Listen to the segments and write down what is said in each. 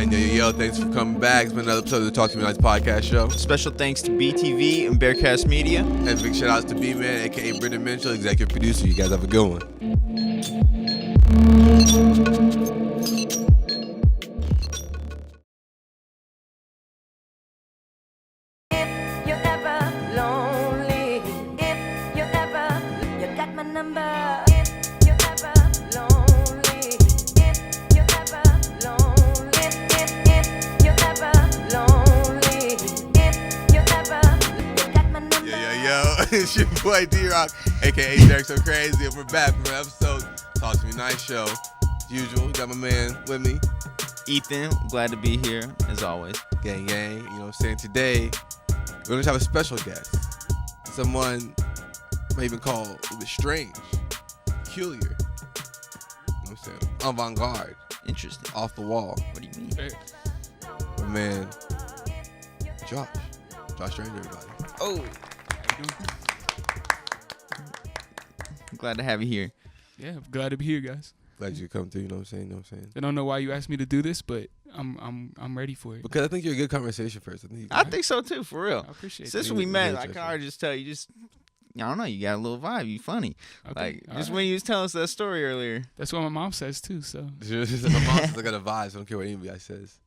And yo, thanks for coming back. It's been another episode of the Talk to Me Nice podcast show. Special thanks to BTV and Bearcast Media. And big shout outs to B-Man, aka Brendan Mitchell, executive producer. You guys have a good one. It's your boy D-Rock, a.k.a. Derek So Crazy, and we're back for another episode Talk to Me Nice show. As usual, got my man with me. Ethan, glad to be here, as always. Gang, you know what I'm saying? Today, we're going to have a special guest. Someone might even call a little bit strange, peculiar, you know what I'm saying? Avant-garde. Interesting. Off the wall. What do you mean? My man, Josh Stranger, everybody. Oh. I'm glad to have you here. Yeah, I'm glad to be here, guys. Glad you could come through, you know what I'm saying? I don't know why you asked me to do this, but I'm ready for it. Because I think you're a good conversation person. I think so too, for real. I appreciate it. Since we met, I can already just tell you, I don't know, you got a little vibe. You funny. Okay, when you was telling us that story earlier. That's what my mom says too, so. My mom says I got a vibe, so I don't care what anybody says.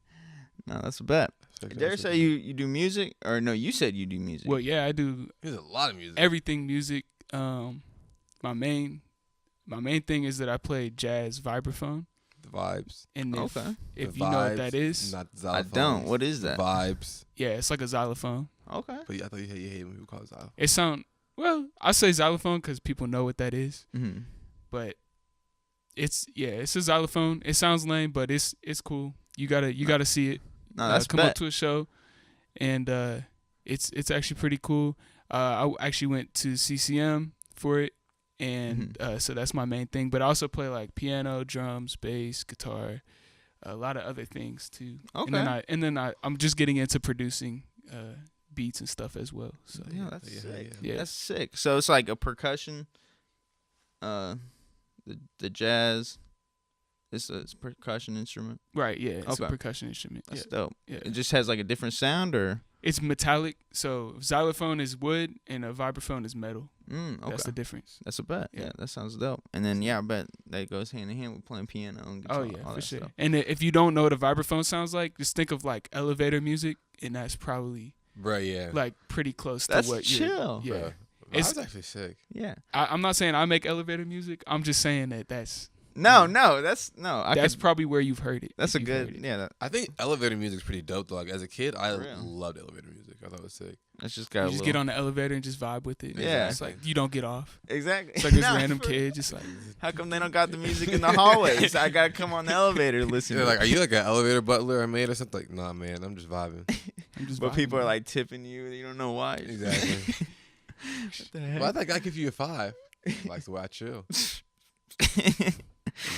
No, that's a bet. Dare say you do music? Or no, you said you do music. Well, yeah, I do. There's a lot of music. Everything music. My main thing is that I play jazz vibraphone. The vibes. And if you vibes, know what that is. Not xylophone. I don't. What is that? The vibes. Yeah, it's like a xylophone. Okay. But I thought you hate when people call it xylophone. It I say xylophone because people know what that is. Mm-hmm. But it's a xylophone. It sounds lame, but it's cool. You gotta see it. No, that's come up to a show, and it's actually pretty cool. I actually went to CCM for it, and so that's my main thing. But I also play like piano, drums, bass, guitar, a lot of other things too. Okay. And then I'm just getting into producing beats and stuff as well. So yeah, that's sick. Yeah, that's sick. So it's like a percussion. The jazz. It's a percussion instrument. Right, yeah. It's a percussion instrument. That's dope. Yeah. It just has like a different sound, or? It's metallic. So xylophone is wood and a vibraphone is metal. Okay. That's the difference. That's a bet. Yeah, that sounds dope. And then, I bet that goes hand in hand with playing piano and guitar. Oh, yeah, for sure. Stuff. And if you don't know what a vibraphone sounds like, just think of like elevator music, and that's probably like pretty close to what you. That's chill. Yeah. It's actually sick. Yeah. I'm not saying I make elevator music. I'm just saying that's. That's probably where you've heard it. That's a good, I think elevator music's pretty dope though. Like as a kid, I loved elevator music. I thought it was sick. It's just get on the elevator and just vibe with it. Yeah, it's like you don't get off. Exactly. It's like this random kid just like. How come they don't got the music in the hallways? I gotta come on the elevator to listen. They're like, are you like an elevator butler or maid or something? Like, nah, man, I'm just vibing. But people are like tipping you. You don't know why. Exactly. What the heck? Why that guy give you a 5? He likes the way I chill.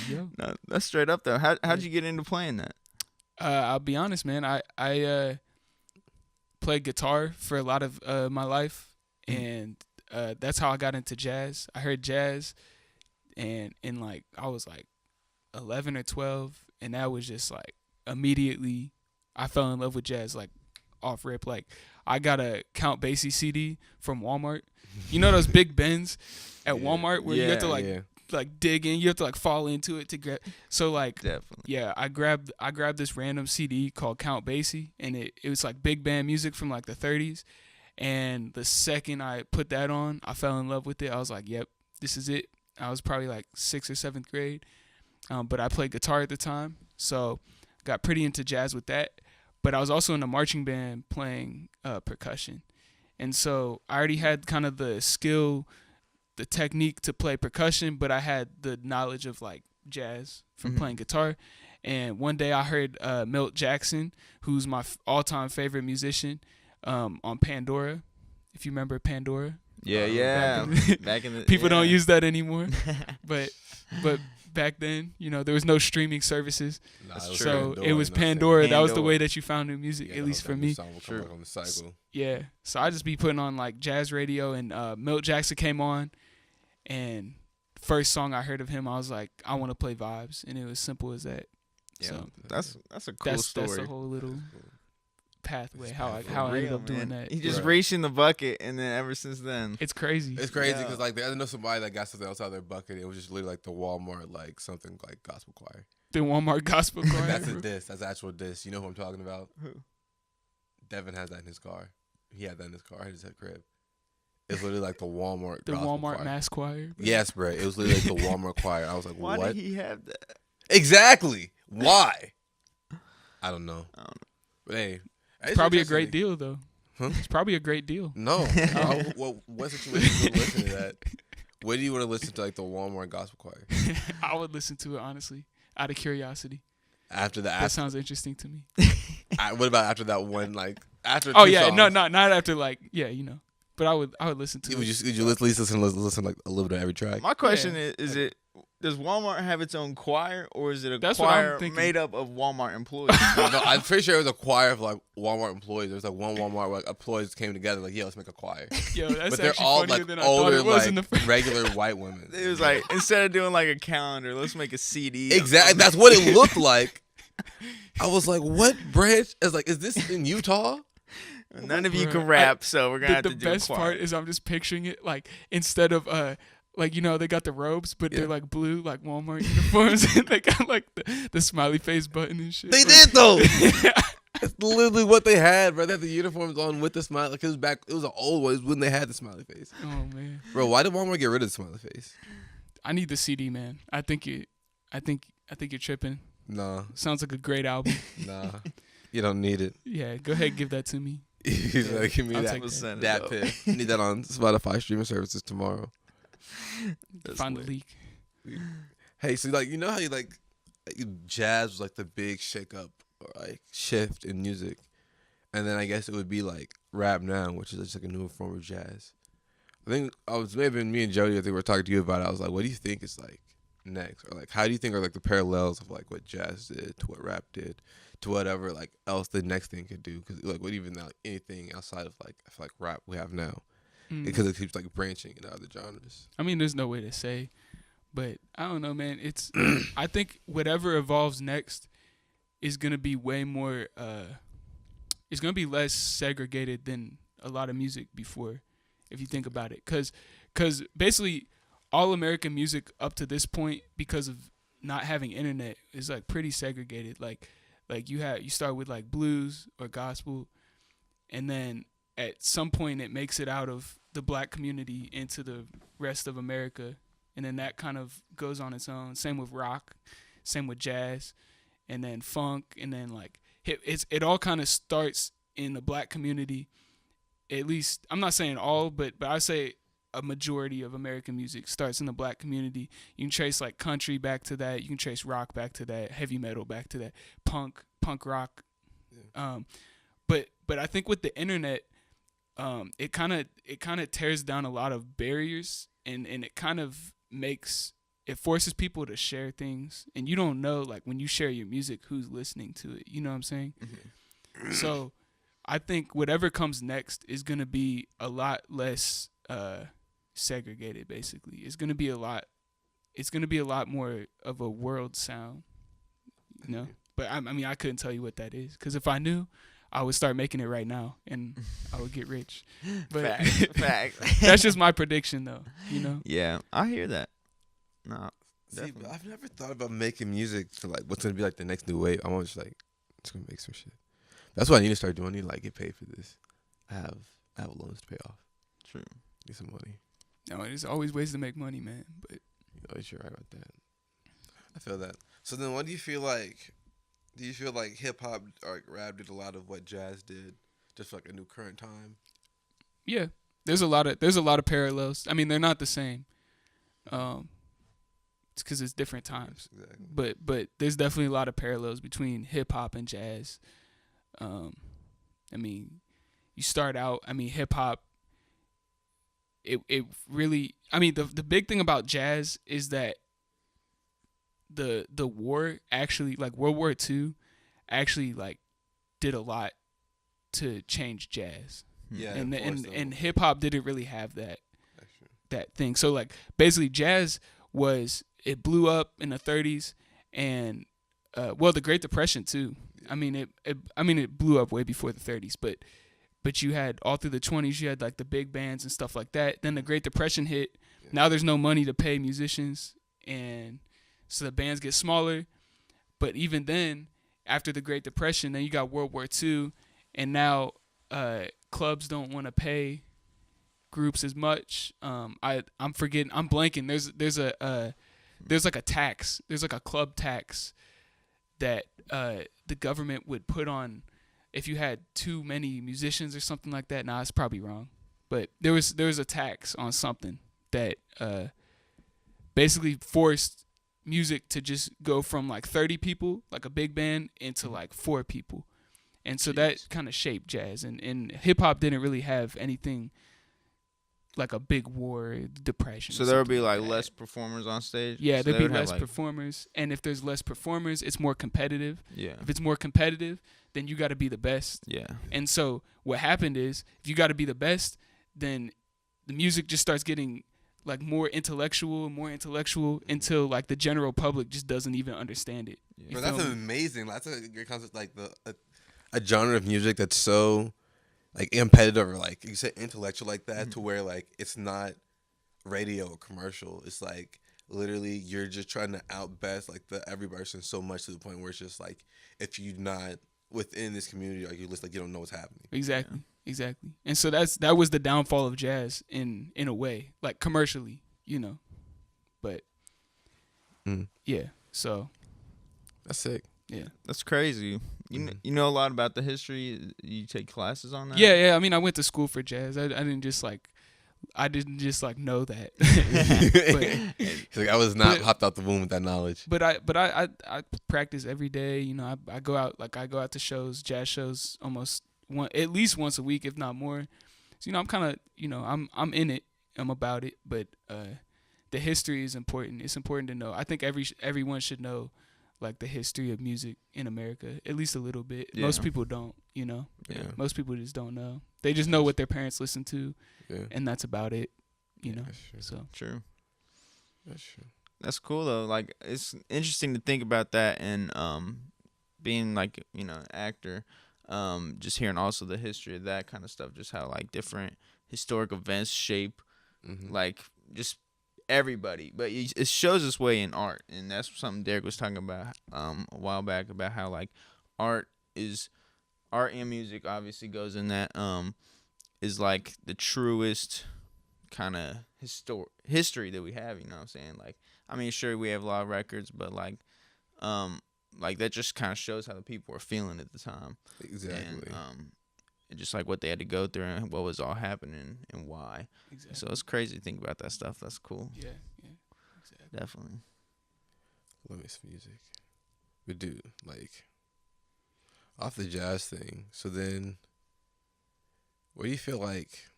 No, that's straight up though. How'd you get into playing that? I'll be honest, man. I played guitar for a lot of my life, and that's how I got into jazz. I heard jazz, and like I was like 11 or 12, and that was just like immediately I fell in love with jazz, like off rip. Like I got a Count Basie CD from Walmart. You know those big bins at Walmart where you have to like dig in, you have to like fall into it to grab. So like, definitely. I grabbed this random CD called Count Basie, and it was like big band music from like the 30s. And the second I put that on, I fell in love with it. I was like, yep, this is it. I was probably like 6th or 7th grade, but I played guitar at the time, so got pretty into jazz with that. But I was also in a marching band playing percussion, and so I already had kind of the skill, the technique to play percussion, but I had the knowledge of like jazz from playing guitar. And one day I heard Milt Jackson, who's my all-time favorite musician, on Pandora. If you remember Pandora. Yeah. Back in the people don't use that anymore, but back then, there was no streaming services, so it was Pandora. That was the way that you found new music, at least for me. On the cycle. Yeah, so I just be putting on like jazz radio, and Milt Jackson came on, and first song I heard of him, I was like, I want to play vibes, and it was simple as that. Yeah, So that's a cool that's story. the whole little pathway It's how I for ended Real, up doing man. that. He just Right. reached in the bucket, and then ever since then, It's crazy. It's crazy Yeah. because like I know somebody that got something else out of their bucket. It was just literally like the Walmart like something like gospel choir. The Walmart gospel choir. That's a bro. diss. That's actual diss. You know who I'm talking about? Who? Devin has that in his car. He had that in his car. At his crib. It's literally like the Walmart. The gospel Walmart choir. mass choir. bro. Yes, bro. It was literally like the Walmart choir. I was like, why what? did he have that? Exactly. Why? I don't know. I don't know. But hey, It's probably a great deal though. Huh? It's probably a great deal. No. What situation you listen to that? Where do you want to listen to like the Walmart gospel choir? I would listen to it honestly, out of curiosity. After the That sounds interesting to me. what about after that one like after? Oh two yeah, songs? not after like But I would listen to Would it. you at least listen like a little bit of every track? My question Yeah. is does Walmart have its own choir, or is it a That's what I'm choir thinking. made up of Walmart employees? No, I'm pretty sure it was a choir of like Walmart employees. There was like one Walmart like employees came together like, yeah, let's make a choir. Yo, that's But they're actually all funnier like than I thought older, it was in like the first. regular white women. It was like, instead of doing like a calendar, let's make a CD. Exactly. That's what it looked like. I was like, what branch? It's like, is this in Utah? None of you Bruh, can rap, so we're gonna have The to do best a choir. part is I'm just picturing it like instead of like they got the robes, but Yeah. they're like blue, like Walmart uniforms, and they got like the smiley face button and shit. They Like- did though. It's literally what they had, bro. They had the uniforms on with the smile. Like it was back. It was an old one. It was when they had the smiley face. Oh man, Bro, why did Walmart get rid of the smiley face? I need the CD, man. I think you're tripping. Nah, Sounds like a great album. nah. You don't need it. Yeah, go ahead, give that to me. He's like, give me I'll that. take We'll send it That up. pic. Need that on Spotify streaming services tomorrow. That's Find the lit. leak. Hey, so like you know how you like jazz was like the big shake up or like shift in music, and then I guess it would be like rap now, which is just like a new form of jazz. I think maybe me and Jody. I think we were talking to you about it. I was like, what do you think is like next, or like how do you think are like the parallels of like what jazz did to what rap did to whatever like else the next thing could do? Because like what even like anything outside of like I feel like rap we have now because it keeps like branching into other genres. I mean, there's no way to say, but I don't know, man. It's I think whatever evolves next is gonna be way more. It's gonna be less segregated than a lot of music before, if you think about it. Cause basically, all American music up to this point, because of not having internet, is like pretty segregated. Like you start with like blues or gospel, and then at some point it makes it out of the black community into the rest of America, and then that kind of goes on its own. Same with rock, same with jazz, and then funk, and then like it all kind of starts in the black community. At least I'm not saying all, but I say a majority of American music starts in the black community. You can trace like country back to that. You can trace rock back to that. Heavy metal back to that. Punk rock. Yeah. But I think with the internet, it kind of tears down a lot of barriers, and it kind of it forces people to share things, and you don't know like when you share your music who's listening to it. You know what I'm saying? Mm-hmm. So I think whatever comes next is gonna be a lot less segregated. Basically, it's gonna be a lot more of a world sound. You know, but I mean I couldn't tell you what that is, because if I knew, I would start making it right now and I would get rich. But Fact. that's just my prediction, though. You know. Yeah, I hear that. No, See, definitely. but I've never thought about making music to like what's gonna be like the next new wave. I'm always like, just gonna make some shit. That's what I need to start doing. I need to like get paid for this. I have loans to pay off. True. Get some money. No, there's always ways to make money, man. But You're right about that. I feel that. So then, what do you feel like? Do you feel like hip hop or like rap did a lot of what jazz did, just for, like a new current time? yeah, there's a lot of parallels. I mean, they're not the same. It's because it's different times. Exactly. But there's definitely a lot of parallels between hip hop and jazz. I mean, you start out. I mean, hip hop. It really. I mean, the big thing about jazz is that the war actually, like World War II, actually like did a lot to change jazz. Yeah, And hip hop didn't really have that Actually. that thing. So like basically jazz it blew up in the 30s, and well, the Great Depression too. I mean, it blew up way before the 30s, but you had all through the 20s, you had like the big bands and stuff like that. Then the Great Depression hit. Now there's no money to pay musicians, and so the bands get smaller. But even then, after the Great Depression, then you got World War II, and now clubs don't want to pay groups as much. I'm blanking. There's like a tax. There's like a club tax that the government would put on if you had too many musicians or something like that. Nah, it's probably wrong, but there was a tax on something that basically forced music to just go from like 30 people, like a big band, into like 4 people. And so that kind of shaped jazz. And hip hop didn't really have anything like a big war, depression. So there would be like less performers on stage? Yeah, so there'd be less performers. And if there's less performers, it's more competitive. Yeah. If it's more competitive, then you got to be the best. Yeah. And so what happened is, if you got to be the best, then the music just starts getting like more intellectual until like the general public just doesn't even understand it. Yeah. But that's amazing. That's a great concept. Like a genre of music that's so like competitive or like you said intellectual like that, to where like it's not radio or commercial. It's like literally you're just trying to outbest like every person so much to the point where it's just like if you're not within this community or you list like you don't know what's happening. Exactly. Exactly. And so that was the downfall of jazz in a way, like commercially, But yeah, so that's sick. Yeah. That's crazy. You know a lot about the history. You take classes on that? Yeah. I mean, I went to school for jazz. I didn't just know that. He's like, I was not hopped out the womb with that knowledge. But I practice every day. I go out to shows, jazz shows, at least once a week, if not more. So I'm kind of I'm in it. I'm about it. But the history is important. It's important to know. I think everyone should know like the history of music in America, at least a little bit. Yeah. Most people don't. Yeah. Most people just don't know. They just know what their parents listen to. Yeah. And that's about it, That's true. So true. That's true. That's cool though. Like it's interesting to think about that, and being like an actor, just hearing also the history of that kind of stuff, just how like different historic events shape, like just everybody. But it shows its way in art, and that's something Derek was talking about a while back about how like art and music obviously goes in that is like the truest kind of history that we have, you know what I'm saying? Like, I mean, sure, we have a lot of records, but like that just kind of shows how the people were feeling at the time. Exactly. And just like what they had to go through and what was all happening and why. Exactly. So it's crazy to think about that stuff. That's cool. Yeah, exactly. Definitely. Let me some music. We do like off the jazz thing. So then, what do you feel like?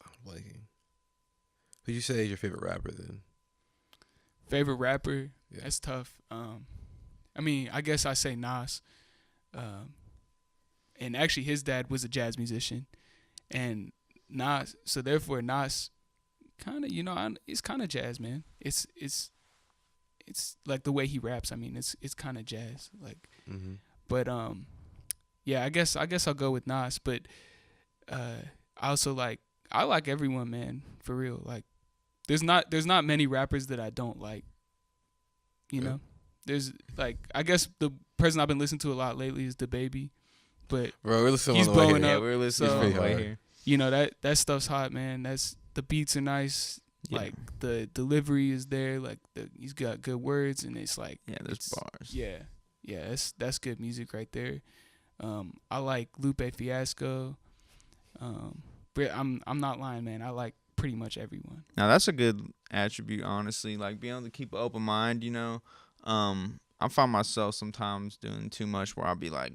I'm blanking. Who'd you say is your favorite rapper then? Favorite rapper? Yeah. That's tough. I mean, I guess I say Nas. And actually, his dad was a jazz musician, and Nas. So therefore, Nas, kind of, it's kind of jazz, man. It's like the way he raps. I mean, it's kind of jazz, like. But yeah, I guess I'll go with Nas. But I like everyone, man, for real. Like, there's not many rappers that I don't like. There's like, I guess the person I've been listening to a lot lately is DaBaby. But bro, we're listening he's on the blowing way up. Yeah, we're listening on the way here. That stuff's hot, man. The beats are nice. Yeah. Like the delivery is there. Like he's got good words, and it's like there's bars. Yeah. That's good music right there. I like Lupe Fiasco. I'm not lying, man. I like pretty much everyone. Now that's a good attribute, honestly. Like being able to keep an open mind. I find myself sometimes doing too much where I'll be like,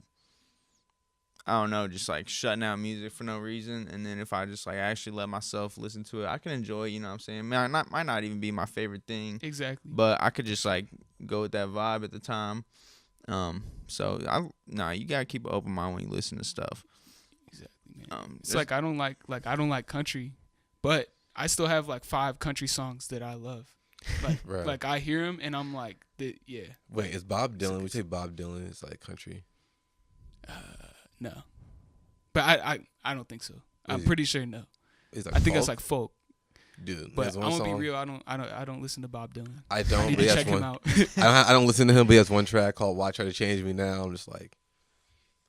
I don't know, just like shutting out music for no reason. And then if I just like actually let myself listen to it, I can enjoy it, you know what I'm saying? Might not even be my favorite thing. Exactly. But I could just like go with that vibe at the time. So you gotta keep an open mind when you listen to stuff. Exactly, man. It's like I don't like country, but I still have like 5 country songs that I love. Right. Like I hear him and I'm like, yeah. Wait, is Bob Dylan? We say Bob Dylan is like country. No, but I don't think so. I'm pretty sure no. It's like I think folk? it's like folk. Dude, But there's I'm one gonna be song. real. I don't listen to Bob Dylan. I don't. I need But he to has check him one. out. I don't listen to him, but he has one track called "Why Try to Change Me Now." I'm just like,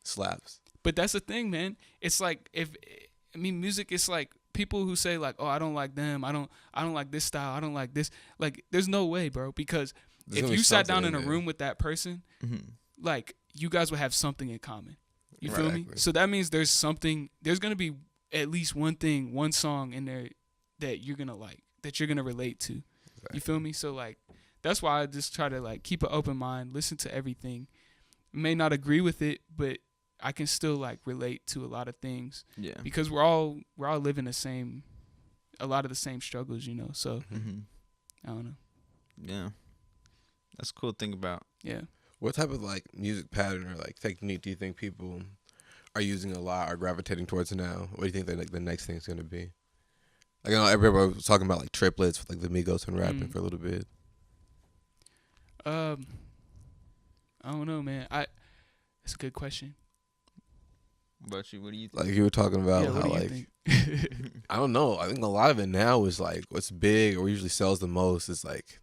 slaps. But that's the thing, man. It's like music is like people who say like, oh, I don't like them. I don't like this style. I don't like this. Like, there's no way, bro. Because There's if gonna be you sat down something in a there. room with that person, like you guys would have something in common. You feel me? Exactly. So that means there's something. There's gonna be at least one thing, one song in there that you're gonna like, that you're gonna relate to. You feel me? So like that's why I just try to like keep an open mind, listen to everything. May not agree with it, but I can still like relate to a lot of things. Yeah. Because we're all living a lot of the same struggles, you know. So I don't know. Yeah. That's a cool thing about. Yeah. What type of like music pattern or like technique do you think people are using a lot or gravitating towards now? What do you think that like the next thing's gonna be? Like I know everybody was talking about like triplets with like the Migos and rapping for a little bit. I don't know, man. That's a good question. What about you? What do you think? Like you were talking about Yeah, how what do you like think? I don't know. I think a lot of it now is like what's big or usually sells the most is like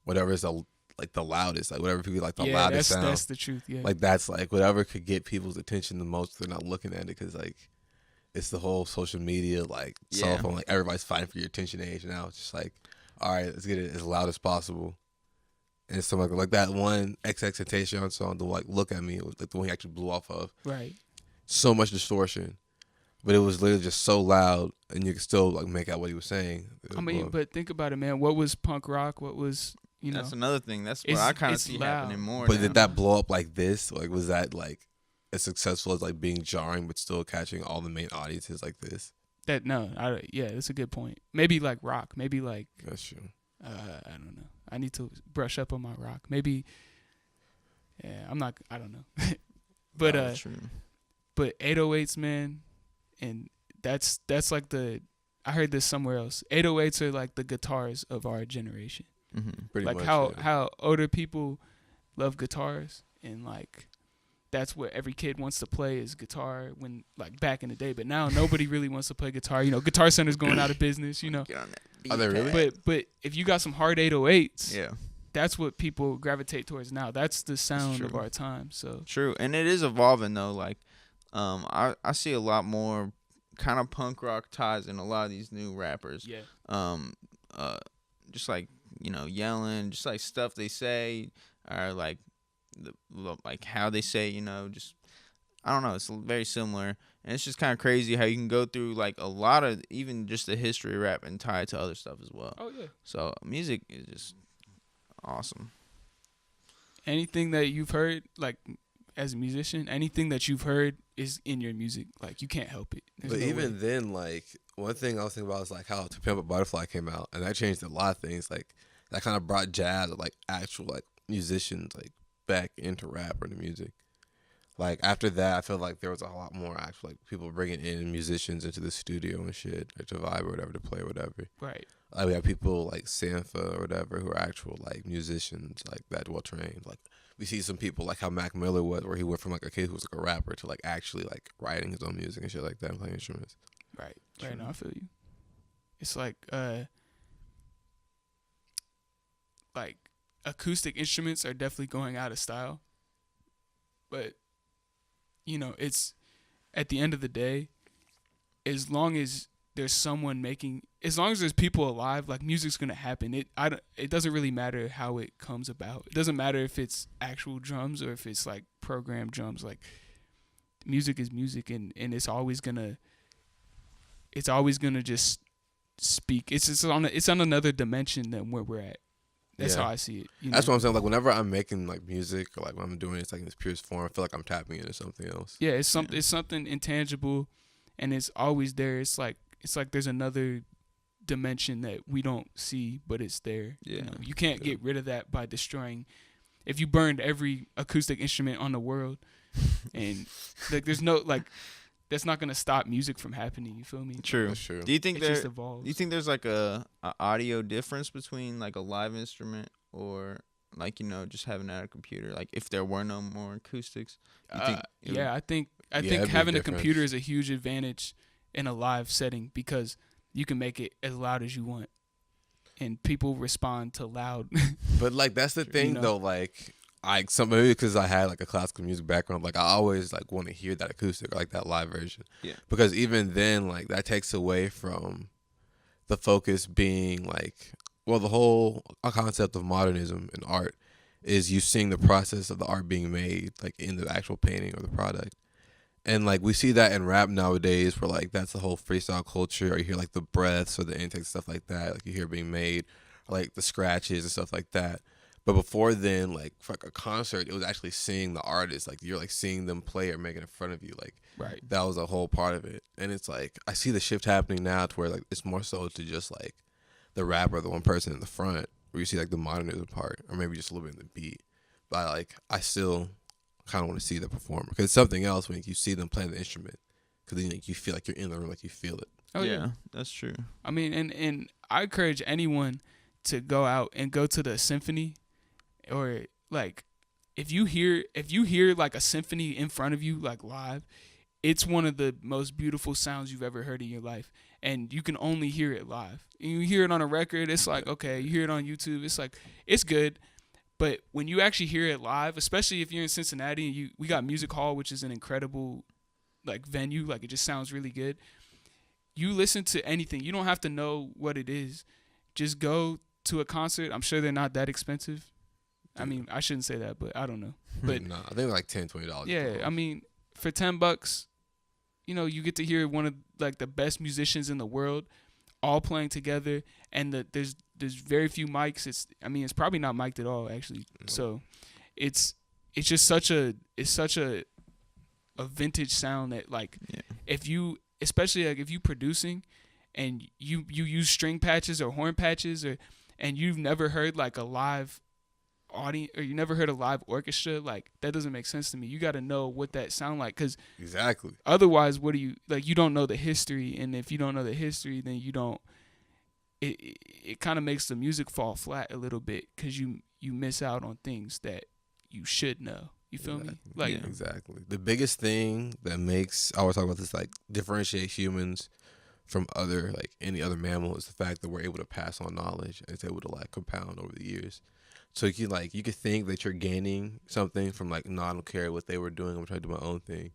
whatever is like the loudest, like whatever people like the Yeah, loudest sound. that's the truth. Yeah. Like that's like whatever could get people's attention the most. They're not looking at it because like it's the whole social media like cell Yeah. phone. Like everybody's fighting for your attention age now. It's just like, all right, let's get it as loud as possible. And it's something like that one XXXTentacion song, the like "Look at Me," it was like the one he actually blew off of. Right. So much distortion, but it was literally just so loud, and you could still like make out what he was saying. I mean, but think about it, man. What was punk rock? What was, you know? That's another thing. That's what It's- I kind of it's see loud. happening more. But now. did that blow up like this? Like, was that like as successful as like being jarring, but still catching all the main audiences like this? Yeah, that's a good point. Maybe like rock. Maybe like That's true. I don't know. I need to brush up on my rock. Maybe. Yeah, I don't know. But That's true. but 808s, man, and that's like I heard this somewhere else. 808s are like the guitars of our generation. Pretty Like much. yeah. how older people love guitars, and like that's what every kid wants to play is guitar when like back in the day. But now nobody really wants to play guitar. You know, Guitar Center's going out of business. You know, Get on that. Are they really? but if you got some hard 808s, Yeah. that's what people gravitate towards now. That's the sound of true. our time. So True, and it is evolving though. Like, I see a lot more kind of punk rock ties in a lot of these new rappers. yeah, Just like yelling, just like stuff they say, or like like how they say, just I don't know. It's very similar, and it's just kind of crazy how you can go through like a lot of even just the history of rap and tie it to other stuff as well. oh yeah. So music is just awesome. Anything that you've heard, like as a musician, anything that you've heard is in your music. Like you can't help it. There's But no even way. then, like one thing I was thinking about is like how "To Pimp a Butterfly" came out, and that changed a lot of things. Like that kind of brought jazz, like actual like musicians, like back into rap or the music. Like after that, I feel like there was a lot more actual like people bringing in musicians into the studio and shit, like to vibe or whatever, to play or whatever. Right. Like we have people like Sampha or whatever who are actual like musicians, like that well trained. Like we see some people like how Mac Miller was, where he went from like a kid who was like a rapper to like actually like writing his own music and shit like that and playing instruments. Right. Right. No, I feel you. It's like acoustic instruments are definitely going out of style. But it's at the end of the day, as long as there's as long as there's people alive, like music's gonna happen. It doesn't really matter how it comes about. It doesn't matter if it's actual drums or if it's like programmed drums. Like music is music, and it's always gonna just speak. It's on another dimension than where we're at. That's Yeah. how I see it. That's what I'm saying. Like whenever I'm making like music or like when I'm doing it, it's like in its purest form. I feel like I'm tapping into something else. Yeah, it's something intangible, and it's always there. It's like there's another dimension that we don't see, but it's there. Yeah. You can't get rid of that by destroying. If you burned every acoustic instrument on the world, and like there's that's not gonna stop music from happening. You feel me? True. That's true. Do you think It just evolves. Do you think there's like a audio difference between like a live instrument or like just having it at a computer? Like if there were no more acoustics, you think I think it'd be a having a difference. computer is a huge advantage in a live setting because you can make it as loud as you want, and people respond to loud. But like that's the thing know? though, like maybe because I had like a classical music background, like I always like want to hear that acoustic or like that live version. Yeah. Because even then, like that takes away from the focus being like, well, the whole concept of modernism in art is you seeing the process of the art being made, like in the actual painting or the product. And like we see that in rap nowadays, where like that's the whole freestyle culture, or you hear like the breaths or the intakes, stuff like that. Like you hear it being made, or, like the scratches and stuff like that. But before then, like for like a concert, it was actually seeing the artist. Like you're like seeing them play or make it in front of you. Like Right. that was a whole part of it. And it's like I see the shift happening now to where like it's more so to just like the rapper, the one person in the front, where you see like the modernism part, or maybe just a little bit in the beat. But like I still kind of want to see the performer, because it's something else when you see them playing the instrument, because then like, you feel like you're in the room, like you feel it. Oh yeah. that's true. I mean, and I encourage anyone to go out and go to the symphony, or like if you hear like a symphony in front of you like live, it's one of the most beautiful sounds you've ever heard in your life, and you can only hear it live. And you hear it on a record, it's like okay. You hear it on YouTube, it's like it's good. But when you actually hear it live, especially if you're in Cincinnati and we got Music Hall, which is an incredible like venue, like it just sounds really good. You listen to anything. You don't have to know what it is. Just go to a concert. I'm sure they're not that expensive. I mean, I shouldn't say that, but I don't know. But no, I think they're like $10-$20. yeah, I mean, for $10, you get to hear one of like the best musicians in the world all playing together, and there's very few mics. It's probably not mic'd at all actually. No. So it's just such a vintage sound that like if you, especially like if you producing and you use string patches or horn patches, and you've never heard like a live audience, or you never heard a live orchestra, like that doesn't make sense to me. You got to know what that sound like, because exactly, otherwise what do you like? You don't know the history, and if you don't know the history, then you don't, it kind of makes the music fall flat a little bit, because you miss out on things that you should know. You feel me? Like exactly. The biggest thing that makes, I always talk about this, like differentiates humans from any other mammal, is the fact that we're able to pass on knowledge, and it's able to like compound over the years. So you could think that you're gaining something from like, no, I don't care what they were doing, I'm trying to do my own thing.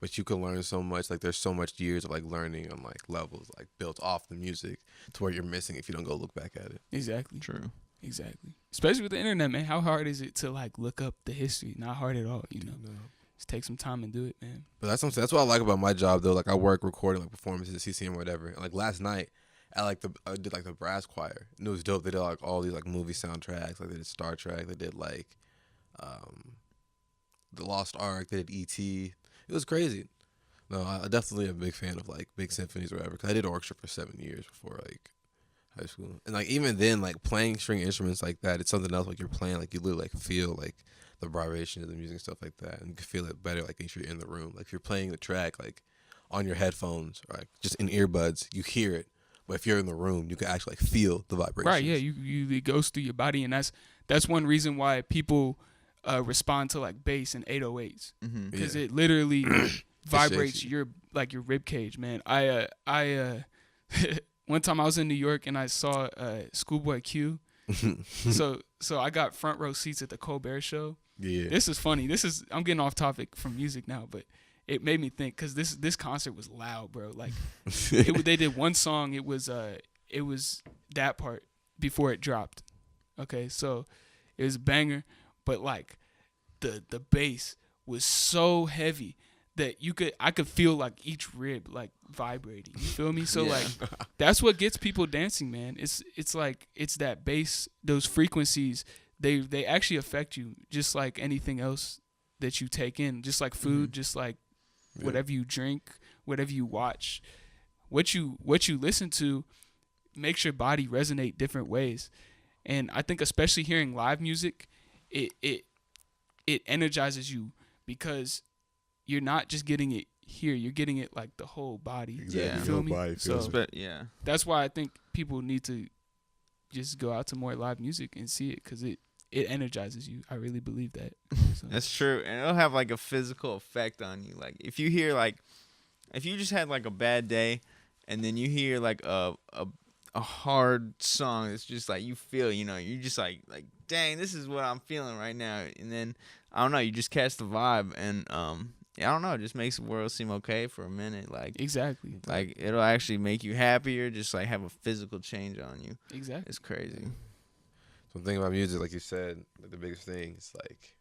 But you can learn so much. Like there's so much years of like learning on like levels like built off the music, to where you're missing if you don't go look back at it. Exactly. True. Exactly. Especially with the internet, man. How hard is it to like look up the history? Not hard at all, No. Just take some time and do it, man. But that's what I like about my job though. Like I work recording like performances at CCM or whatever. And like last night, I did like the brass choir, and it was dope. They did like all these like movie soundtracks. Like they did Star Trek. They did like The Lost Ark. They did E.T. It was crazy. No, I definitely am a big fan of like big symphonies or whatever. Cause I did orchestra for 7 years before like high school, and like even then, like playing string instruments like that, it's something else. Like you're playing, like you literally like feel like the vibration of the music and stuff like that, and you can feel it better like if you're in the room. Like if you're playing the track like on your headphones or like just in earbuds, you hear it. But if you're in the room, you can actually like feel the vibration. Right, yeah, it goes through your body, and that's one reason why people respond to like bass and 808s, because it literally vibrates your rib cage, man. I one time I was in New York and I saw Schoolboy Q, so I got front row seats at the Colbert Show. Yeah, this is funny. I'm getting off topic from music now, but it made me think, because this concert was loud, bro. Like they did one song. It was that part before it dropped. Okay, so it was a banger, but like the bass was so heavy that I could feel like each rib like vibrating. You feel me? So like that's what gets people dancing, man. It's like it's that bass, those frequencies. They actually affect you, just like anything else that you take in, just like food, just like whatever you drink, whatever you watch, what you listen to makes your body resonate different ways. And I think especially hearing live music, it energizes you, because you're not just getting it here. You're getting it like the whole body. Exactly. Yeah. You Your feel whole me? body feels So it. Yeah. that's why I think people need to just go out to more live music and see it, because it energizes you. I really believe that. So, That's true, and it'll have like a physical effect on you. Like if you hear like, if you just had like a bad day, and then you hear like a hard song, it's just like you feel, you're just like dang, this is what I'm feeling right now. And then I don't know, you just catch the vibe, and yeah, I don't know, it just makes the world seem okay for a minute. Like exactly. like it'll actually make you happier, just like have a physical change on you. Exactly. It's crazy. So the thing about music, like you said, like the biggest thing is like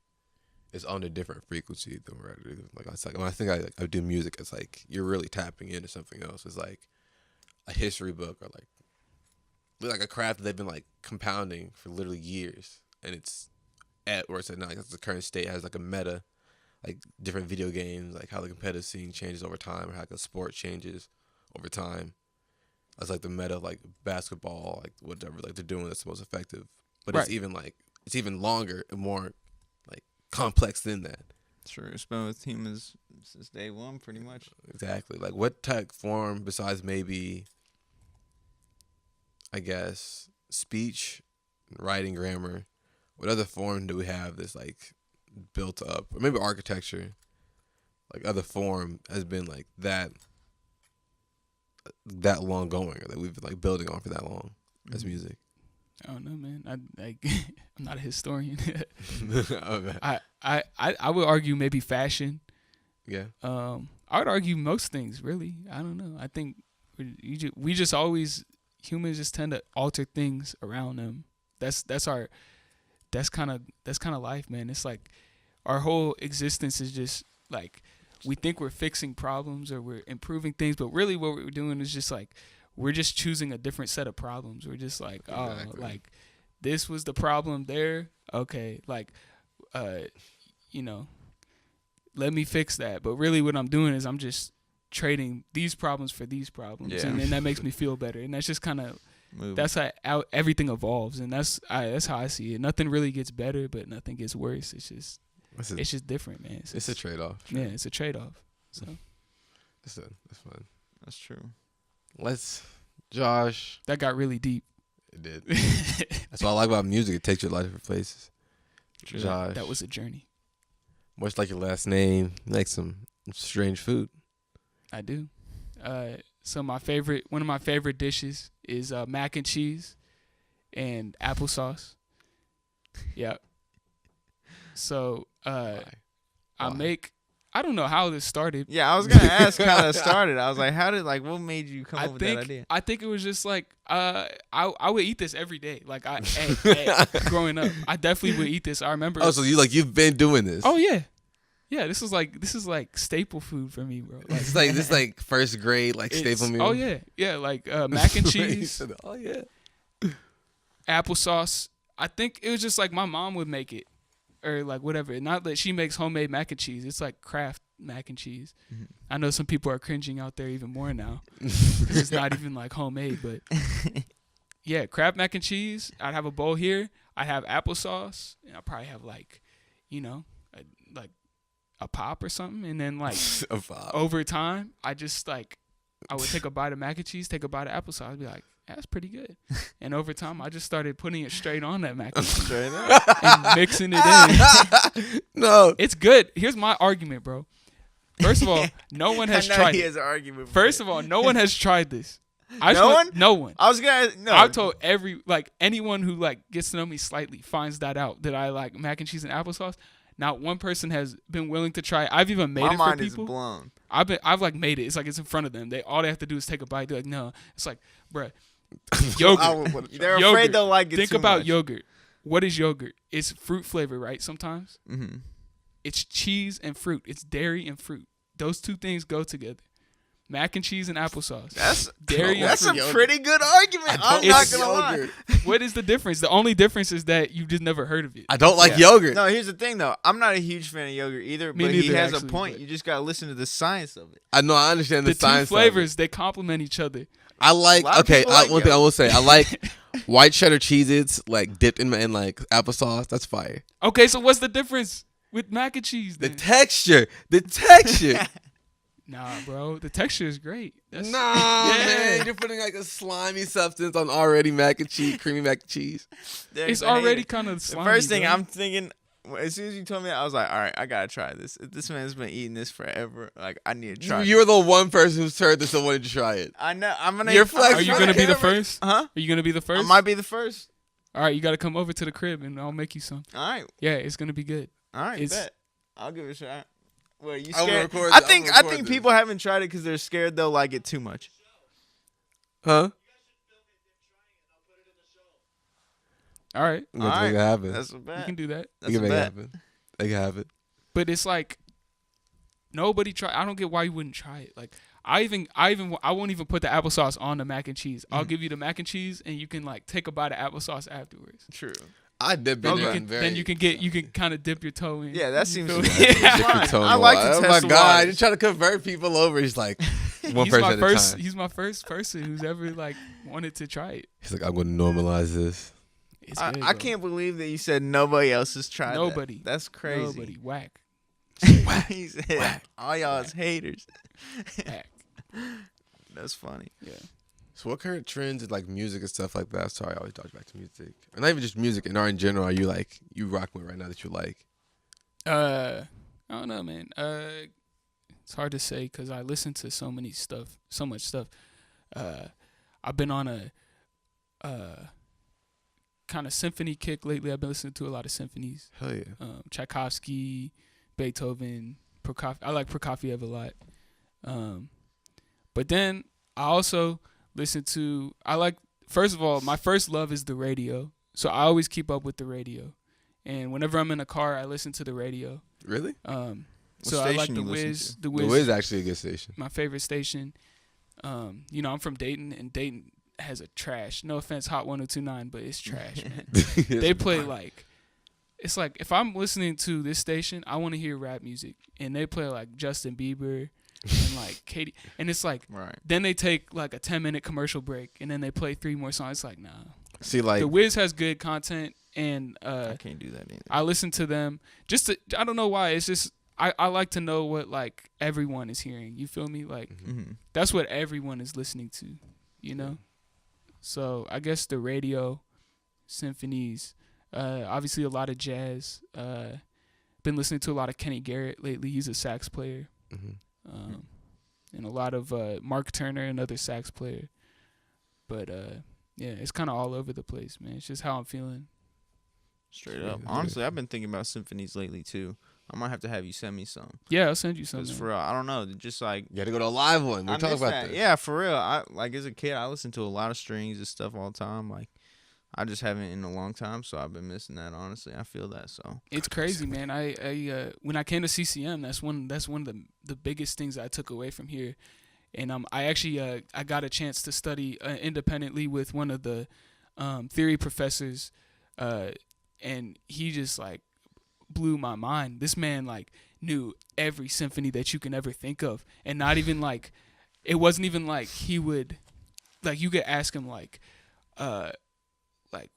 it's on a different frequency than we're like. It's like when I think I do music, it's like you're really tapping into something else. It's like a history book or like a craft that they've been like compounding for literally years, and it's at where it's at now. Like that's the current state. It has like a meta, like different video games, like how the competitive scene changes over time, or how like a sport changes over time. That's like the meta of like basketball, like whatever like they're doing that's the most effective. But Right. it's even longer and more like complex than that. True. It's been with humans since day one, pretty much. Exactly. Like what tech form besides maybe, I guess, speech, writing, grammar, what other form do we have that's like built up? Or maybe architecture, like other form has been like that long going, or that we've been like building on for that long as music. I don't know, man. I'm not a historian. Okay. I would argue maybe fashion. Yeah. I would argue most things, really. I don't know. I think we just always, humans just tend to alter things around them. That's kind of life, man. It's like our whole existence is just like we think we're fixing problems or we're improving things, but really what we're doing is just like we're just choosing a different set of problems. We're just like, Exactly. like this was the problem there. Okay, like, let me fix that. But really what I'm doing is I'm just trading these problems for these problems. Yeah. And then that makes me feel better. And that's just kind of, Moving. that's how everything evolves. And that's how I see it. Nothing really gets better, but nothing gets worse. It's just different, man. It's a trade-off. Yeah, it's a trade-off. So That's fun. That's true. Josh. that got really deep. It did. That's what I like about music. It takes you to a lot of different places. True. Josh. That was a journey. Much like your last name, you like some strange food. I do. So one of my favorite dishes is mac and cheese and applesauce. Yeah. So Why? I don't know how this started. Yeah, I was gonna ask how that started. I was like, what made you come up with that idea? I think it was just like I would eat this every day. Like growing up, I definitely would eat this. I remember. Oh, so you've been doing this? Oh yeah, yeah. This is like staple food for me, bro. Like, this is like first grade like staple meal. Oh yeah. Like mac and cheese, Oh yeah. applesauce. I think it was just like my mom would make it, or like whatever. Not that she makes homemade mac and cheese. It's like Kraft mac and cheese. Mm-hmm. I know some people are cringing out there even more now. 'Cause it's not even like homemade, but yeah, Kraft mac and cheese. I'd have a bowl here. I'd have applesauce, and I'd probably have like, a pop or something. And then like A vibe. over time, I just like I would take a bite of mac and cheese, take a bite of applesauce. I'd be like, that's pretty good. And over time, I just started putting it straight on that mac and cheese Straight up. and mixing it in. No. It's good. Here's my argument, bro. First of all, no one has I know tried he it. has an argument. First of all, no one has tried this. No one? No one. I was gonna no. I've told anyone who like gets to know me slightly finds that out that I like mac and cheese and applesauce. Not one person has been willing to try it. I've even made my it for mind is people. blown. I've like made it. It's like it's in front of them. All they have to do is take a bite. They're like, no. It's like, bruh, yogurt. They're Yogurt. afraid they'll like it Think too about much. yogurt. What is yogurt? It's fruit flavor, right? Sometimes Mm-hmm. it's cheese and fruit. It's dairy and fruit. Those two things go together. Mac and cheese and applesauce. That's dairy and that's fruit. a pretty good argument. I'm not gonna lie. What is the difference? The only difference is that you just never heard of it. I don't like Yeah. yogurt. No, here's the thing though. I'm not a huge fan of yogurt either, Me but he neither, has a actually, point. but- You just gotta listen to the science of it. I know. I understand the, The two science. flavors, they complement each other. I like. A lot of Okay, people like one thing I yogurt. will say, I like white cheddar Cheez-Its like dipped in like applesauce. That's fire. Okay, so what's the difference with mac and cheese The then? texture. Nah, bro. The texture is great. That's, Nah, Yeah. man, you're putting like a slimy substance on already mac and cheese, creamy mac and cheese. There's It's a already hater. kind of The slimy. first thing bro. I'm thinking, as soon as you told me that, I was like, all right, I gotta try this. If this man's been eating this forever, like I need to try. You're the one person who's heard this and wanted to try it. I know. I'm gonna. You're Are flexing you on gonna be the camera. first? Huh? Are you gonna be the I first? might be the first. All right, you got to come over to the crib and I'll make you some. All right. Yeah, it's gonna be good. All right. It's- Bet. I'll give it a shot. Well, you I'm gonna scared? record I this. think I'm I gonna think record people haven't tried it because they're scared they'll like it too much. Huh? All right, Let's All make it right. happen. That's a you bet. can do that. We That's can a make it bet. happen. They can have it. But it's like nobody try. I don't get why you wouldn't try it. Like I won't even put the applesauce on the mac and cheese. I'll give you the mac and cheese, and you can like take a bite of applesauce afterwards. True. I dip Then in you it. can, then you can kind of dip your toe in. Yeah, that You seems feel to me? be- Yeah. I like to Oh test my the god! waters. You're trying to convert people over. He's like one He's person my at first. a time. He's my first person who's ever like wanted to try it. He's like, I'm going to normalize this. It's I good, I bro. can't believe that you said nobody else has tried that. Nobody. That's crazy. Nobody whack. He said, all y'all is haters. Whack. That's funny. Yeah. So what current trends in like music and stuff like that? Sorry, I always dodge back to music. Or not even just music, and in general, are you like you rocking with right now that you like? I don't know, man. It's hard to say because I listen to so much stuff. I've been on a kind of symphony kick lately. I've been listening to a lot of symphonies. Hell yeah. Tchaikovsky, Beethoven, Prokofiev. I like Prokofiev a lot. But then I also listen to. First of all, my first love is the radio, so I always keep up with the radio. And whenever I'm in a car, I listen to the radio. Really? So I like station the you listen Wiz. to? The The Wiz, Wiz is actually a good station. my favorite station. I'm from Dayton, and Dayton has a trash. No offense, Hot 102.9, but it's trash, man. They play like, it's like if I'm listening to this station, I want to hear rap music, and they play like Justin Bieber and like Katy, and it's like Right. then they take like a 10-minute commercial break, and then they play 3 more songs. It's like nah. See, like The Wiz has good content, and I can't do that either. I listen to them just to, I don't know why. It's just I like to know what like everyone is hearing. You feel me? Like Mm-hmm. that's what everyone is listening to, you know? So I guess the radio, symphonies, obviously a lot of jazz. Been listening to a lot of Kenny Garrett lately. He's a sax player. Mhm. And a lot of Mark Turner, another sax player. But yeah, it's kind of all over the place, man. It's just how I'm feeling. Straight up. Yeah. Honestly, I've been thinking about symphonies lately too. I might have to have you send me some. Yeah, I'll send you Cause something. for real, I don't know, just like you got to go to a live one. We'll I talk miss about that. this. Yeah, for real. I like as a kid, I listened to a lot of strings and stuff all the time. Like, I just haven't in a long time, so I've been missing that. Honestly, I feel that. So It's crazy, man. I when I came to CCM, that's one of the biggest things I took away from here, and I actually I got a chance to study independently with one of the theory professors, and he just like blew my mind. This man like knew every symphony that you can ever think of, and not even like it wasn't even like he would like you could ask him like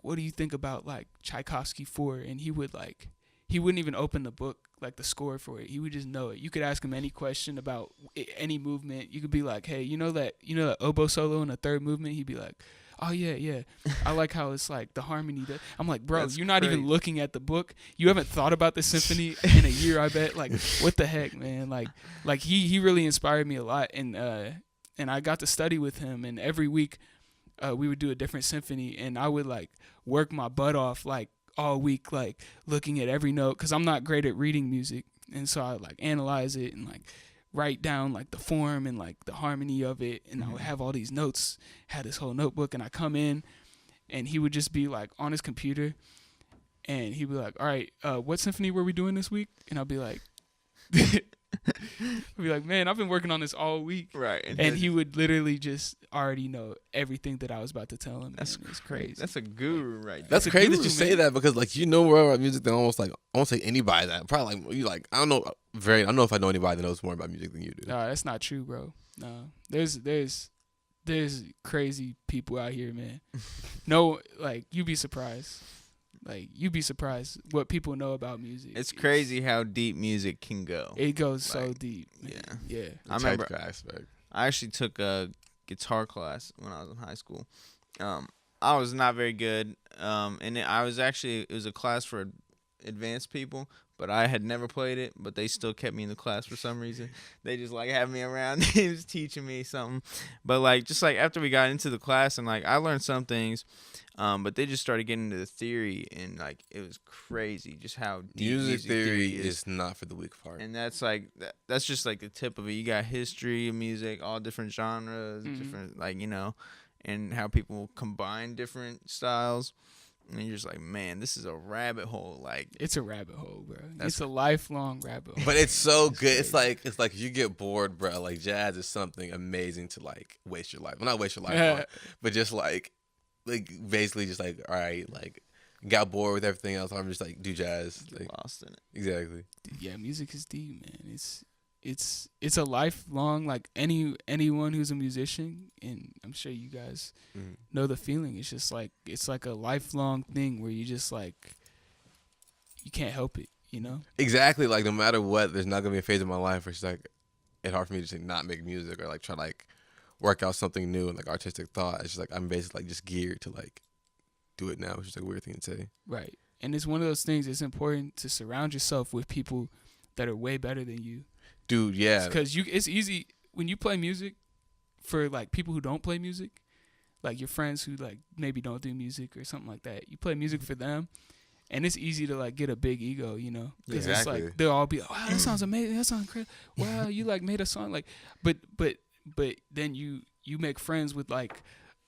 what do you think about like Tchaikovsky 4, and he wouldn't even open the book like the score for it. He would just know it. You could ask him any question about any movement. You could be like, hey, you know that oboe solo in the third movement? He'd be like, oh yeah I like how it's like the harmony that I'm like, bro, That's you're not even crazy. looking at the book. You haven't thought about the symphony in a year, I bet. Like what the heck, man? Like he really inspired me a lot, and I got to study with him, and every week we would do a different symphony, and I would like work my butt off like all week, like looking at every note, because I'm not great at reading music, and so I like analyze it and like write down like the form and like the harmony of it, and I would have all these notes, had this whole notebook, and I come in, and he would just be like on his computer, and he'd be like, all right, what symphony were we doing this week? And I'll be like I'd be like, man, I've been working on this all week. right, And he would literally just already know everything that I was about to tell him. that's man. It's crazy. crazy. That's a guru right there. That's a crazy that guru, you say man. that, because like you know more about music than almost like I won't say anybody that probably like you like I don't know if I know anybody that knows more about music than you do. No, that's not true, bro. No, there's crazy people out here, man. No, like you'd be surprised. Like you'd be surprised what people know about music. It's crazy how deep music can go. It goes so deep. Man. Yeah. Yeah. I remember aspect. I actually took a guitar class when I was in high school. I was not very good. And it was a class for advanced people, but I had never played it, but they still kept me in the class for some reason. They just like had me around. They was teaching me something. But like just like after we got into the class and like I learned some things, but they just started getting into the theory and like it was crazy just how deep music theory is not for the weak of heart. And that's like that's just like the tip of it. You got history of music, all different genres, different like, you know, and how people combine different styles. And you're just like, man, this is a rabbit hole. Like it's a rabbit hole, bro. It's a lifelong rabbit hole. But it's so good. It's like you get bored, bro. Like jazz is something amazing to like waste your life. Well, not waste your life on, but just like basically just like, all right, like got bored with everything else. I'm just like do jazz. Like, lost in it. Exactly. Yeah, music is deep, man. It's a lifelong, like anyone who's a musician, and I'm sure you guys know the feeling. It's just like it's like a lifelong thing where you just like you can't help it, you know? Exactly. Like no matter what, there's not gonna be a phase of my life where it's like it's hard for me to like, not make music or like try to like work out something new and like artistic thought. It's just like I'm basically like just geared to like do it now, which is like a weird thing to say. Right. And it's one of those things. It's important to surround yourself with people that are way better than you. Dude, yeah. Because it's easy when you play music for like people who don't play music, like your friends who like maybe don't do music or something like that. You play music for them, and it's easy to like get a big ego, you know? Because it's like they'll all be, wow, that sounds amazing. That sounds crazy. Wow, you like made a song like, but then you make friends with like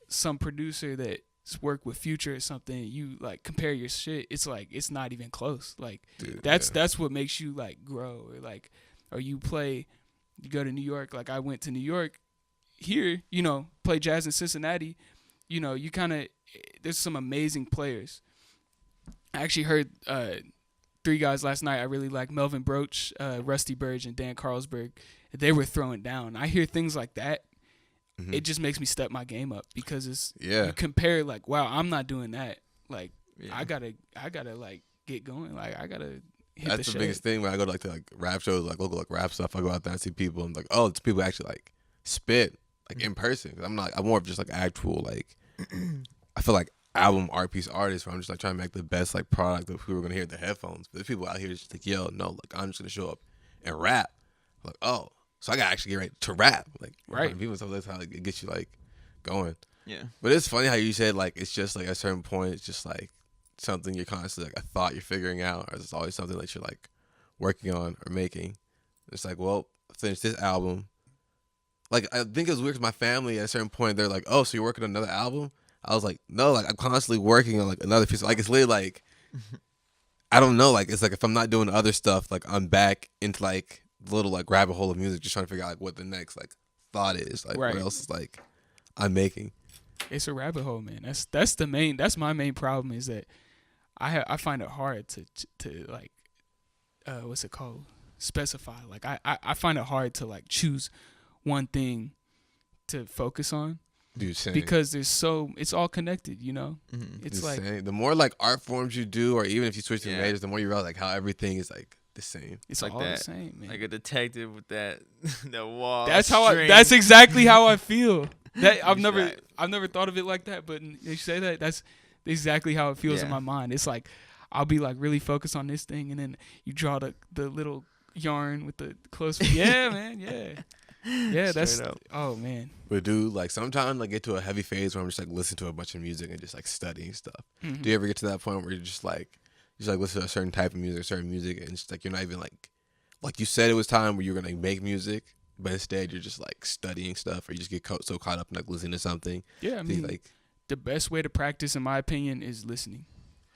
some producer that's worked with Future or something. You like compare your shit. It's like it's not even close. Like dude, that's what makes you like grow or like. Or you go to New York, like I went to New York here, you know, play jazz in Cincinnati, you know, you kind of, there's some amazing players. I actually heard 3 guys last night I really like, Melvin Broach, Rusty Burge, and Dan Carlsberg. They were throwing down. I hear things like that. It just makes me step my game up because it's, you compare like, wow, I'm not doing that. Like, I gotta like get going. Like, I gotta. That's the biggest thing when I go to like rap shows, like local like rap stuff. I go out there and see people and like, oh, it's people actually like spit like in person. I'm more of just like actual like I feel like album art piece artist where I'm just like trying to make the best like product of who we're gonna hear at the headphones. But there's people out here just like, yo, no, like I'm just gonna show up and rap. Like, oh, so I gotta actually get ready to rap. Like, right? People stuff that's how like, it gets you like going. Yeah. But it's funny how you said like it's just like at a certain point it's just like something you're constantly like a thought you're figuring out, or it's always something that you're like working on or making. It's like, well, I finished this album. Like I think it was weird because my family at a certain point they're like, oh, so you're working on another album? I was like, no, like I'm constantly working on like another piece. Like it's literally like I don't know, like it's like if I'm not doing other stuff, like I'm back into like the little like rabbit hole of music, just trying to figure out like what the next like thought is, like what else is like I'm making. It's a rabbit hole, man. That's my main problem is that I find it hard to like what's it called, specify. Like I find it hard to like choose one thing to focus on. Dude, same. Because it's all connected, you know. It's like same. The more like art forms you do, or even if you switch to majors, the more you realize like how everything is like the same. It's like all that, the same, man. like a detective with that wall. That's exactly how I feel. That I've never thought of it like that, but you say that, that's exactly how it feels in my mind. It's like I'll be like really focused on this thing, and then you draw the little yarn with the close. Yeah, man. Yeah, that's oh man. But dude, like sometimes I get to a heavy phase where I'm just like listening to a bunch of music and just like studying stuff. Do you ever get to that point where you're just like listen to a certain type of music, and it's just like you're not even like you said it was time where you're gonna make music, but instead you're just like studying stuff, or you just get so caught up in like listening to something. Yeah, I mean, like the best way to practice, in my opinion, is listening.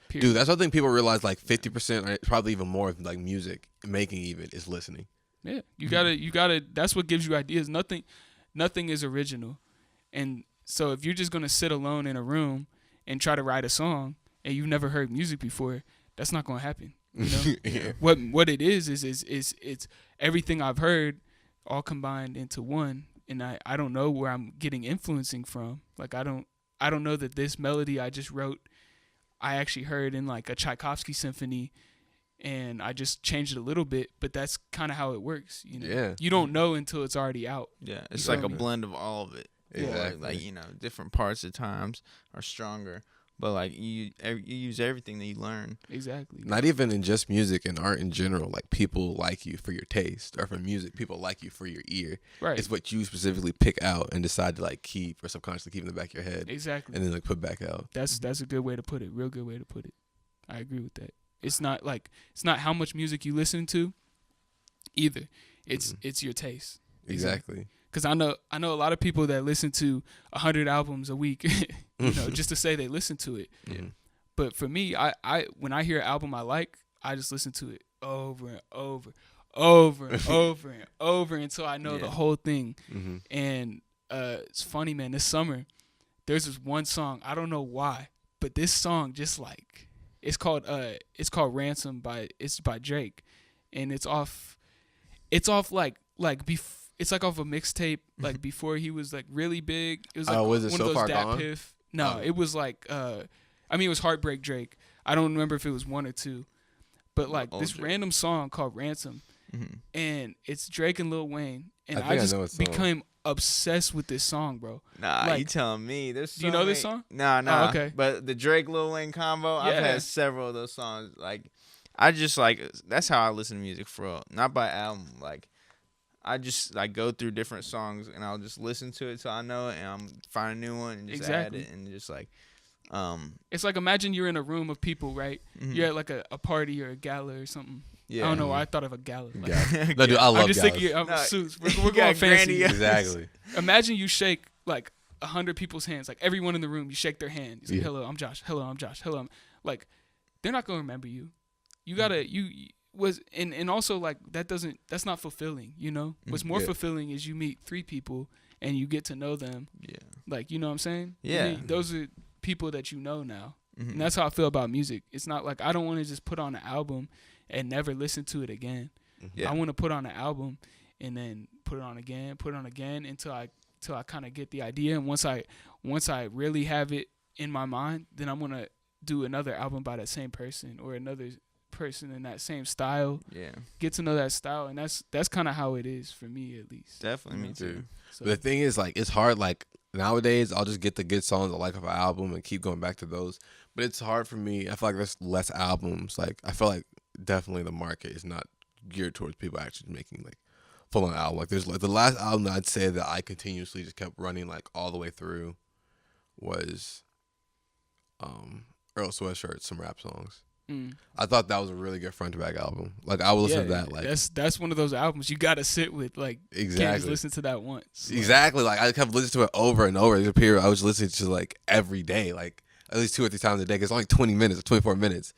Period. Dude, that's what I think people realize. Like 50%, or probably even more, of like music making even is listening. Yeah, you gotta. That's what gives you ideas. Nothing is original, and so if you're just gonna sit alone in a room and try to write a song and you've never heard music before, that's not gonna happen. You know, yeah. What it is it's everything I've heard all combined into one, and I don't know where I'm getting influencing from. Like I don't know that this melody I just wrote, I actually heard in like a Tchaikovsky symphony, and I just changed it a little bit. But that's kind of how it works, you know. Yeah. You don't know until it's already out. Yeah, it's You like feel a me? blend of all of it. Exactly. Like different parts at times are stronger, but like you use everything that you learn. Exactly. Not even in just music and art in general. Like people like you for your taste, or for music, people like you for your ear. Right. It's what you specifically pick out and decide to like keep, or subconsciously keep in the back of your head, Exactly. and then like put back out. That's a good way to put it. Real good way to put it. I agree with that. It's not how much music you listen to either. It's your taste. Exactly. Because I know a lot of people that listen to 100 albums a week, just to say they listen to it. Yeah. But for me, I when I hear an album I like, I just listen to it over and over, over and over and over until I know the whole thing. Mm-hmm. And it's funny, man. This summer, there's this one song. I don't know why, but this song just like it's called Ransom by Drake, and it's off it's like off a mixtape like before he was like really big. It was like was it one So of those Far Dat Gone? Piff. No, Oh. it was like it was Heartbreak Drake. I don't remember if it was one or two, but like Old this Drake. random song called Ransom, and it's Drake and Lil Wayne, and I think I I just know what song. became obsessed with this song, bro. Nah, Like- you telling me? There's so Do you know this many- song? Nah. okay. But the Drake Lil Wayne combo, I've Yeah. had several of those songs. Like, I just like that's how I listen to music for real. Not by album. Like, I just like go through different songs and I'll just listen to it till I know it, and I'm find a new one and just Exactly. add it and just like, It's like imagine you're in a room of people, right? Mhm. You're at like a party or a gala or something. yeah. I don't know why I thought of a gala. Like, Yeah. No, dude, I love I'm just galas. thinking of No, suits. We're you going got fancy. grandiose. Exactly. Imagine you shake like 100 people's hands, like everyone in the room. You shake their hand. You say, Yeah. "Hello, I'm Josh. Hello, I'm Josh. Hello." Like, they're not gonna remember you. You gotta and also like that's not fulfilling. You know, what's more Yeah. fulfilling is you meet 3 people and you get to know them. Yeah. Like, you know what I'm saying? To Yeah. me, those are people that you know now. Mhm. And that's how I feel about music. It's not like I don't want to just put on an album and never listen to it again. Yeah. I want to put on an album and then put it on again until I kind of get the idea. And once I really have it in my mind, then I'm gonna do another album by that same person or another person in that same style. Yeah. Get to know that style, and that's kind of how it is for me, at least. Definitely me Yeah. too. So, But the thing is, like, it's hard. Like nowadays, I'll just get the good songs I like of an album and keep going back to those. But it's hard for me. I feel like there's less albums. Like, I feel like definitely the market is not geared towards people actually making like full on album. Like, there's like the last album that I'd say that I continuously just kept running like all the way through was Earl Sweatshirt, some rap songs. I thought that was a really good front to back album. Like, I would listen to that. Like, that's one of those albums you gotta sit with. Like, you can't just exactly. listen to that once. Like, Exactly. Like, I kept listening to it over and over. There's a period I was listening to like every day, like at least 2 or 3 times a day. 'Cause it's only 20 minutes or 24 minutes,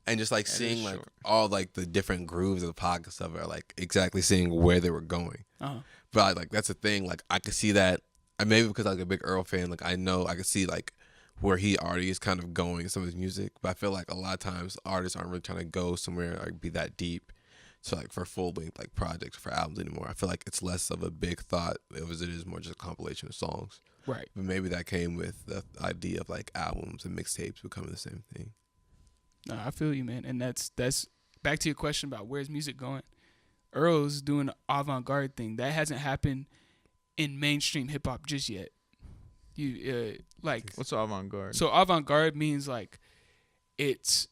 and just like That is seeing like short. all like the different grooves of the pockets of it, or, like exactly seeing where they were going. Uh-huh. But like that's the thing. Like I could see that, and maybe because I'm like a big Earl fan, like I know I could see like where he already is kind of going in some of his music. But I feel like a lot of times artists aren't really trying to go somewhere or be that deep. So like for full length like projects for albums anymore. I feel like it's less of a big thought as it is more just a compilation of songs. Right. But maybe that came with the idea of like albums and mixtapes becoming the same thing. No, I feel you, man. And that's back to your question about where's music going. Earl's doing the avant-garde thing that hasn't happened in mainstream hip hop just yet. You like What's avant-garde? so avant-garde means like it's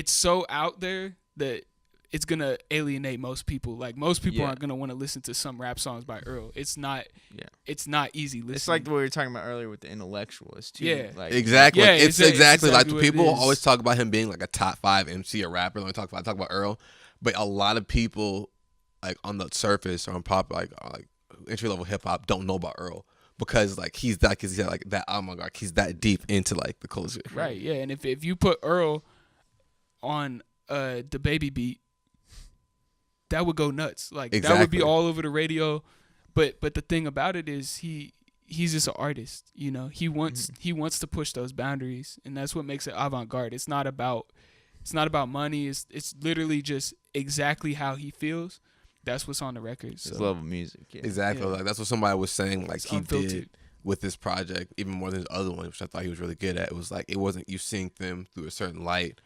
so out there that it's gonna alienate most people. Like most people Yeah. aren't gonna want to listen to some rap songs by Earl. It's not easy listening. It's like what we were talking about earlier with the intellectuals too. Yeah. Like, Exactly. Yeah, Like, it's it's exactly like exactly what people it is. always talk about him being like a top 5 MC or rapper. When I talk about Earl, but a lot of people like on the surface or on pop like entry level hip hop don't know about Earl because like he's that avant-garde. He's that deep into like the culture. right, yeah. And if you put Earl on the Baby beat, that would go nuts. Like that would be Exactly. all over the radio. But the thing about it is he's just an artist, you know. He wants to push those boundaries, and that's what makes it avant-garde. It's not about money. It's literally just exactly how he feels. That's what's on the record. his So love of music. Yeah. Exactly. Yeah. Like that's what somebody was saying. Like It's he unfiltered. did with this project, even more than his other one, which I thought he was really good at. It was like, it wasn't you seeing them through a certain light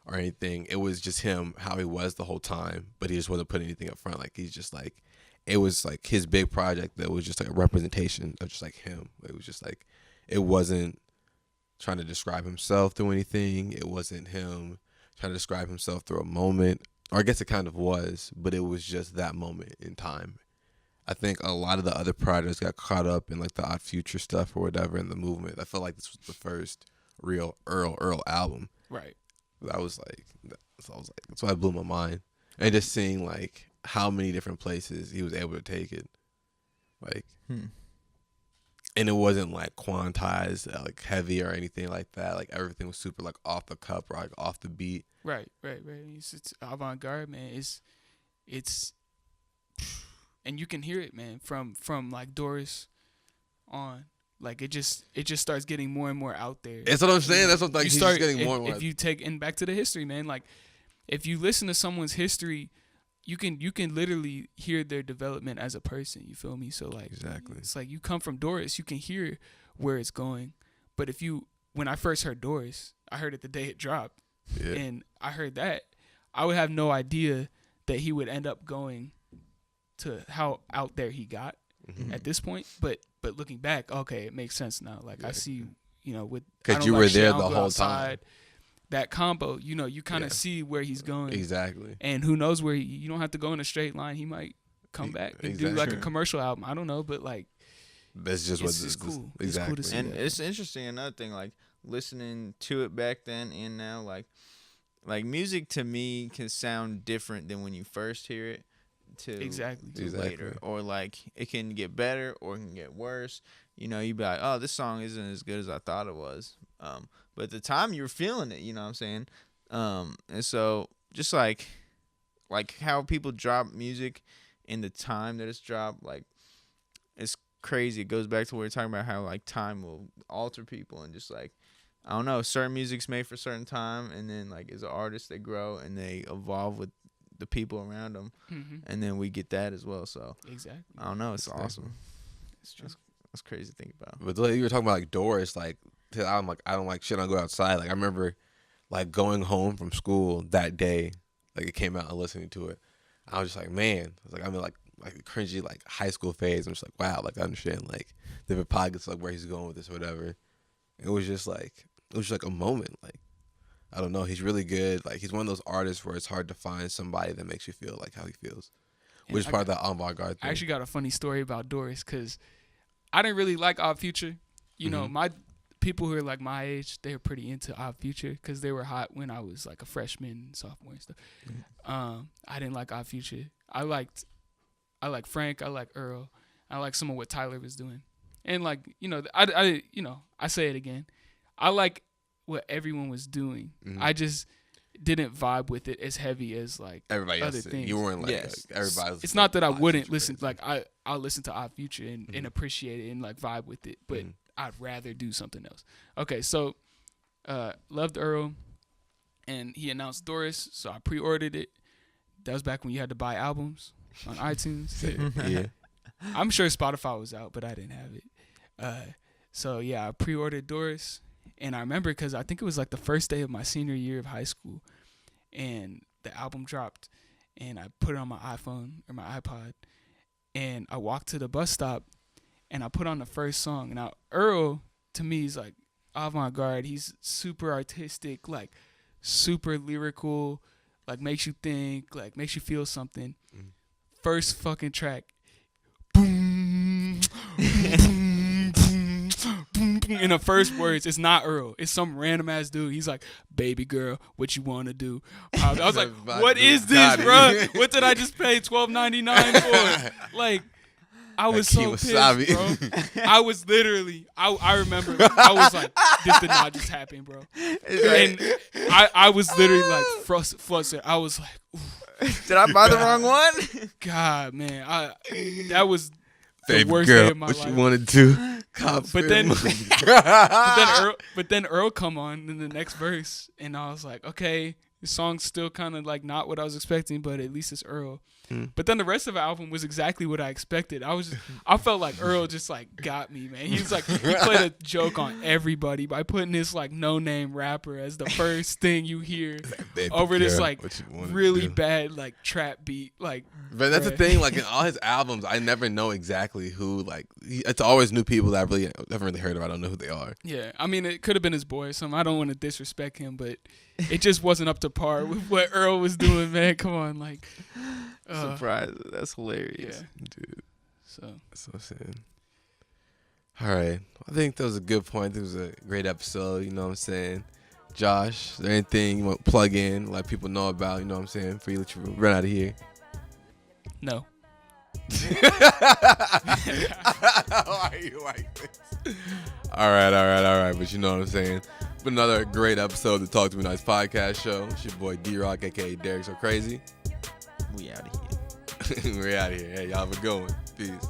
or anything. It was just him, how he was the whole time, but he just wasn't putting anything up front. Like, he's just like, it was like his big project that was just like a representation of just like him. It was just like, it wasn't trying to describe himself through anything. It wasn't him trying to describe himself through a moment, or I guess it kind of was, but it was just that moment in time. I think a lot of the other projects got caught up in like the Odd Future stuff or whatever in the movement. I felt like this was the first real Earl album. Right. That was like, that's why it blew my mind. And just seeing like how many different places he was able to take it, like, and it wasn't like quantized, like heavy or anything like that. Like everything was super like off the cup or like off the beat. Right. It's avant-garde, man. It's and you can hear it, man, from like Doris on. Like it just starts getting more and more out there. That's what I'm saying. That's what, like, he's just getting more and more. If you take, and back to the history, man, like if you listen to someone's history, you can literally hear their development as a person. You feel me? So like, exactly. It's like you come from Doris, you can hear where it's going. But when I first heard Doris, I heard it the day it dropped, and I heard that, I would have no idea that he would end up going to how out there he got at this point. But looking back, okay, it makes sense now. Like I see, with because you were there the whole time. That combo, you kind of see where he's going. Exactly. And who knows where you don't have to go in a straight line. He might come back and do like a commercial album. I don't know, but like that's just what it's cool. Exactly. It's cool to see and that. it's interesting. Another thing, like listening to it back then and now, like music to me can sound different than when you first hear it to later, or like it can get better or it can get worse. You be like, oh, this song isn't as good as I thought it was. But at the time you were feeling it, you know what I'm saying? And so just like how people drop music in the time that it's dropped, like it's crazy. It goes back to what we were talking about, how like time will alter people, and just like, I don't know, certain music's made for a certain time, and then like as an artist they grow and they evolve with the people around them, and then we get that as well. So exactly, I don't know, it's awesome. It's true. That's crazy to think about. But like, you were talking about like Doris, like I'm like, I don't like shit. I go outside. Like I remember like going home from school that day, like it came out and listening to it. I was just like, man, I was like, I'm in like cringy like high school phase. I'm just like, wow, like I understand like different pockets, like where he's going with this or whatever. It was just like a moment. Like I don't know, he's really good. Like he's one of those artists where it's hard to find somebody that makes you feel like how he feels, which is part of that avant-garde thing. I actually got a funny story about Doris because I didn't really like Odd Future. My people who are like my age, they were pretty into Odd Future because they were hot when I was like a freshman, sophomore and stuff. I didn't like Odd Future. I like Frank. I like Earl. I like some of what Tyler was doing, and like I say it again. I like what everyone was doing. I just didn't vibe with it as heavy as like everybody other else. things. You weren't like everybody. It's not that I wouldn't listen. Like I'll listen to Odd Future and appreciate it and like vibe with it, but I'd rather do something else. Okay, so loved Earl, and he announced Doris, so I pre-ordered it. That was back when you had to buy albums on iTunes. Yeah, I'm sure Spotify was out, but I didn't have it. So yeah, I pre-ordered Doris. And I remember because I think it was like the first day of my senior year of high school, and the album dropped, and I put it on my iPhone or my iPod, and I walked to the bus stop, and I put on the first song. Now Earl to me is like avant-garde. He's super artistic, like super lyrical, like makes you think, like makes you feel something. First fucking track, boom. In the first words, it's not Earl. It's some random ass dude. He's like, "Baby girl, what you wanna do?" I was like, "What is this, bro? What did I just pay $12.99 for?" Like, I was so pissed, bro. I was literally, I remember, I was like, "This did not just happen, bro." And I was literally like flustered. I was like, oof. Did I buy the wrong one? God, man, that was the Baby worst girl, day of my life. what you wanted to? But then Earl come on in the next verse, and I was like, okay, the song's still kind of like not what I was expecting, but at least it's Earl. But then the rest of the album was exactly what I expected. I felt like Earl just like got me, man. He played a joke on everybody by putting this like no name rapper as the first thing you hear over this like really bad like trap beat. Like, but that's the thing. Like in all his albums, I never know exactly who. Like it's always new people that I really haven't really heard of. I don't know who they are. Yeah, I mean it could have been his boy or something. I don't want to disrespect him, but it just wasn't up to par with what Earl was doing, man. Come on, like. Surprise! That's hilarious, yeah. Dude. So that's what I'm saying. All right, I think that was a good point. It was a great episode. You know what I'm saying, Josh? Is there anything you want to plug in, let people know about? You know what I'm saying, for you to let you run out of here. No. Why are you like this? All right. But you know what I'm saying. Been another great episode of the Talk to Me Nice podcast show. It's your boy D-Rock, aka Derek So Crazy. We out of here. We're out of here. Hey, y'all have a good one. Peace.